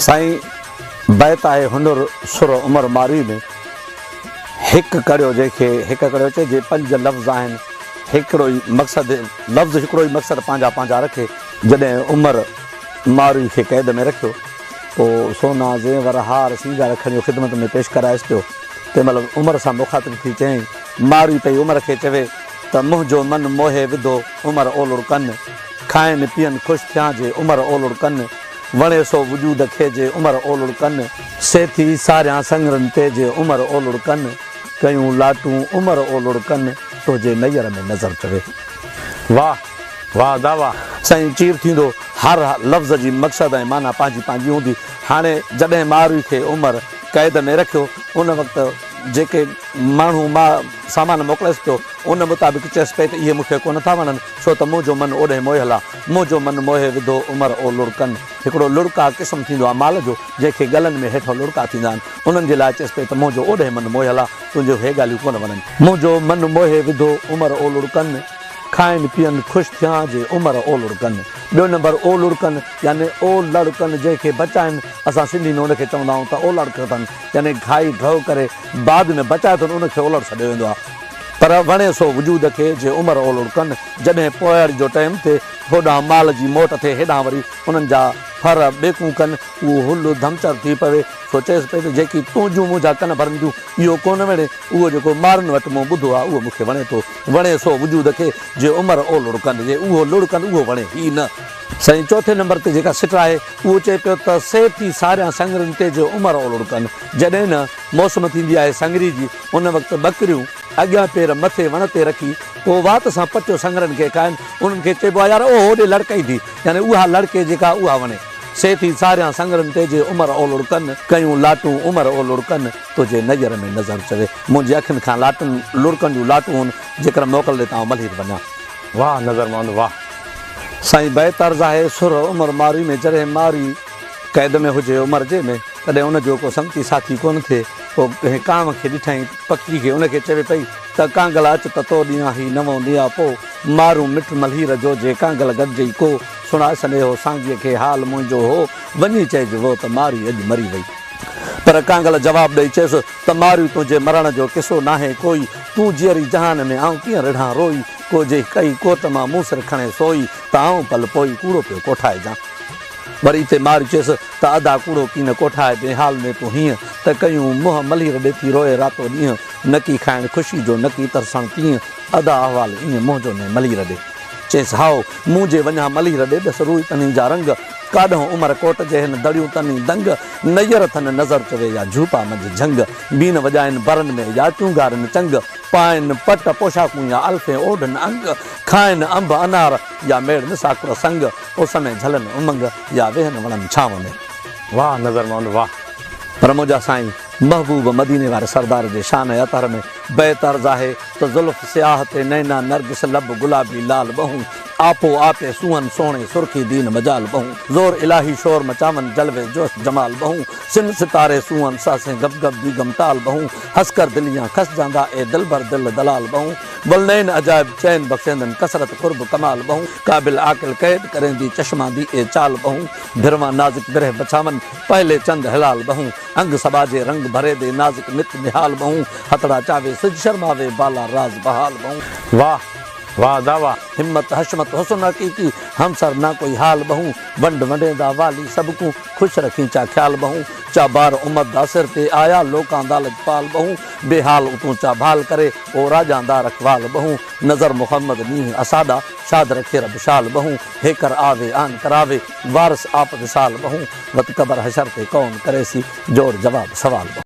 साईं बैत आहे हुनुर सुर उमर मारी में हिकु कड़ियो जंहिंखे हिकु कड़ियो चए जे पंज लफ़्ज़ आहिनि हिकिड़ो ई मक़सदु लफ़्ज़ हिकिड़ो ई मक़सदु पंहिंजा रखे जॾहिं उमर मारी खे क़ैद में रखियो पोइ सोना ज़ेवर हार सींगार खणी ख़िदमत में पेश कराएसि पियो तंहिं महिल उमर सां मुखातिब थी चयईं मारी पई उमर खे चवे त मुंहिंजो मन मोहे विधो उमर ओलुड़ कनि खाइनि पीअनि ख़ुशि थियां जे उमर ओलुड़ कनि वणे सो वजूद खे जे उमर ओलुड़ कनि सेथी सारियां संगरनि ते जे उमर ओलुड़ कनि कयूं लाटूं उमर ओलुड़ कनि तुंहिंजे नैयर में नज़र चवे। वाह वाह दावा। साईं चीर थींदो हर लफ़्ज़ जी मक़सदु ऐं माना पंहिंजी हूंदी। हाणे जॾहिं मारू खे उमर क़ैद में रखियो उन वक़्तु जेके माण्हू सामान मोकिलेसि पियो उन मुताबिक़ चएसि पई त इहे मूंखे कोन था वणनि छो त मुंहिंजो मनु ओॾे मोहियल आहे मुंहिंजो मनु मोहे विधो उमर ओ लुड़कनि हिकिड़ो लुड़का क़िस्म थींदो आहे माल जो जंहिंखे गलनि में हेठो लुड़का थींदा आहिनि उन्हनि जे लाइ चएसि पई त मुंहिंजो ओॾे मनु मोहियल आहे तुंहिंजो हे ॻाल्हियूं कोन वणनि मुंहिंजो मनु मोहे विधो उमर ओ लुड़कनि खाइनि पीअनि ख़ुशि थियां जे उमर ओ लुड़कनि। ॿियो नंबर ओ लुड़कनि यानी ओ लड़कनि जंहिंखे बचाइनि असां सिंधी में उनखे चवंदा आहियूं त ओ लड़क अथनि यानी घाई घव करे बाद में बचाए अथनि उनखे ओलड़ छॾियो वेंदो आहे पर वणे सो वजूद खे जे उमर ओलड़ कनि जॾहिं पोयाड़ी जो टाइम थिए होॾां माल जी मोट थिए हेॾां वरी उन्हनि जा फर ॿेकूं कनि उहो हुल धमचर थी पवे सो चएसि पई त जेकी तूं मुंहिंजा कन भरंदियूं इहो कोन वणे उहो जेको मारनि वटि मूं ॿुधो आहे उहो मूंखे वणे थो वणे सो वजूद खे जे उमर ओलड़ कनि जे उहो लुड़ कनि उहो वणे ई न। साईं चौथे नंबर ते जेका सिट आहे उहो चए पियो त सेठी सारियां संगरनि ते जे उमर ओलड़ कनि जॾहिं न मौसम थींदी आहे संगरी जी उन वक़्तु ॿकरियूं अॻियां पेर मथे वण ते रखी पोइ वात सां पचो संगरनि खे खाइनि उन्हनि खे चइबो आहे यार ओ होॾे लड़काई थी यानी उहा लड़के जेका उहा वणे सेठी सारियां संगरनि ते जे उमर ओलड़ कनि कयूं लाटूं उमर ओलड़ कनि तुंहिंजे नज़र में नज़र चवे मुंहिंजी अखियुनि खां लाटुनि लुड़कनि जूं लाटूं आहिनि जेकर मोकिले तव्हां मल्हीर वञा। वाह नज़र मंद वाह। साईं बेतर्ज़ आहे सुर उमर मारी में जॾहिं मारी क़ैद में हुजे उमर जे में तॾहिं उनजो को संगती साथी कोन थिए पोइ कंहिं कांव खे ॾिठईं पखी खे उनखे चवे पई त कांगल अच त तो ॾींहुं ही नवो ॾींहुं पोइ मारूं मिठ मल्हीर जो जे कांगल गॾिजई को सुणा सनेहो सांगीअ खे हाल मुंहिंजो हो वञी चइजो त मारी अॼु मरी वई पर कांगल जवाबु ॾेई चयसि त मारी तुंहिंजे मरण जो किसो नाहे कोई तूं जीअरी जहान में आऊं कीअं रिढ़ां रोई को जे कई कोट मां मूंसर खणे सोई त आऊं पल पोई कूड़ो पियो कोठाइजां वरी हिते मारी चयसि त अदा कूड़ो की न कोठाए बेहाल में तूं हीअं त कयूं मुंहुं मल्हीर ॾेथी रोए रातो ॾींहुं नकी खाइणु ख़ुशी जो नकी तरसणु तीअं अदा अहवाल ईअं मुंहिंजो न मल्हीर ॾे चयसि हाओ मूं जे वञा मल्हीर ॾे ॾिस रूई तनी जा रंग काॾों उमर कोट जे हिन दड़ियूं तनी दंग नैयर थन नज़र चवे या झूपा मंझि झंग बीन वॼाइनि बरनि में या चूंगारनि चंग पाइनि पट पोशाकूं या अल्फे ओढ़नि अंग खाइनि अंब अनार या मेड़ मिसाकुर संग उस में झलनि उमंग या वेहनि वणनि छांव में। वाह नज़र मंद वाह। पर मुंहिंजा साईं महबूब मदीने वारे सरदार जे शान अतर में बेतर्ज़ आहे त ज़ुल्फ़ सियाह ते नैना नरगिस लब गुलाबी लाल बहूं आपो आपे सुहन सोणे सुर्खी दीन मजाल बहूं ज़ोर इलाही शोर मचावन जलवे जोश जमाल बहूं सिन सितारे सुहन सासें गब गब बीगम ताल बहूं हंसकर दिलियां खस जांदा ए दिल भर दिल दलाल बहूं बुलनैन अजायब चैन बख्शेंदन कसरत कुर्ब कमाल बहूं काबिल आकिल कैद करेंदी चश्मा दी ए चाल बहूं भिरवा नाज़िक बिरह बचावन पहले चंद हिलाल बहूं अंग सबाजे रंग भरे दे नाज़िक नित निहाल बहूं हथड़ा चावे सिज शर्मावे बाला राज बहाल बहूं। वाह वाह दावा। हिम्मत हशमत हुसन हकीकी हमसर ना कोई हाल बहूं वंड वंडेंदा वाली सबकू खुश रखी चा ख्याल बहूं चा बार उम्मत दा सिर ते आया लोकां दा लजपाल बहूं बेहाल उतों चा भाल करे ओ राजां दा रखवाल बहूं नज़र मुहम्मद नीह असादा शाद रखे रब शाल बहूं हेकर आवे आन करावे वारस आप विसाल बहूं वत कबर हशर ते कौन करेसी जोर जवाब सवाल बहूं।